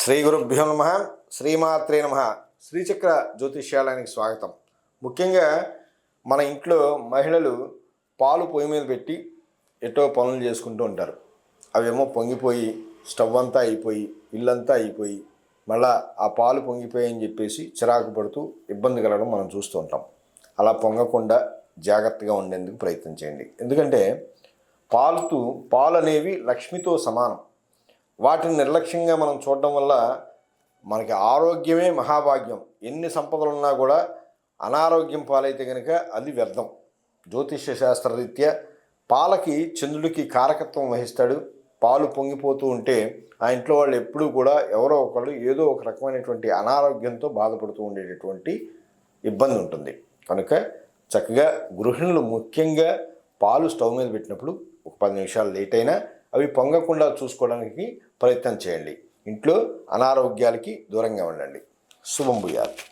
శ్రీ గురుభ్యో నమ. శ్రీమాత్రే నమ. శ్రీచక్ర జ్యోతిష్యాలయానికి స్వాగతం. ముఖ్యంగా మన ఇంట్లో మహిళలు పాలు పొయ్యి మీద పెట్టి ఎటో పనులు చేసుకుంటూ ఉంటారు. అవేమో పొంగిపోయి స్టవ్ అంతా అయిపోయి ఇల్లంతా అయిపోయి మళ్ళా ఆ పాలు పొంగిపోయి అని చెప్పేసి చిరాకు పడుతూ ఇబ్బంది కలగడం మనం చూస్తూ ఉంటాం. అలా పొంగకుండా జాగ్రత్తగా ఉండేందుకు ప్రయత్నం చేయండి. ఎందుకంటే పాలు అనేవి లక్ష్మితో సమానం. వాటిని నిర్లక్ష్యంగా మనం చూడడం వల్ల మనకి ఆరోగ్యమే మహాభాగ్యం. ఎన్ని సంపదలు ఉన్నా కూడా అనారోగ్యం పాలైతే కనుక అది వ్యర్థం. జ్యోతిష్య శాస్త్రరీత్యా పాలకి చంద్రుడికి కారకత్వం వహిస్తాడు. పాలు పొంగిపోతూ ఉంటే ఆ ఇంట్లో వాళ్ళు ఎప్పుడూ కూడా ఎవరో ఒకళ్ళు ఏదో ఒక రకమైనటువంటి అనారోగ్యంతో బాధపడుతూ ఉండేటటువంటి ఇబ్బంది ఉంటుంది. కనుక చక్కగా గృహిణులు ముఖ్యంగా పాలు స్టవ్ మీద పెట్టినప్పుడు ఒక 10 నిమిషాలు లేట్ అయినా అవి పొంగకుండా చూసుకోవడానికి ప్రయత్నం చేయండి. ఇంట్లో అనారోగ్యాలకి దూరంగా ఉండండి. శుభం భూయాత్.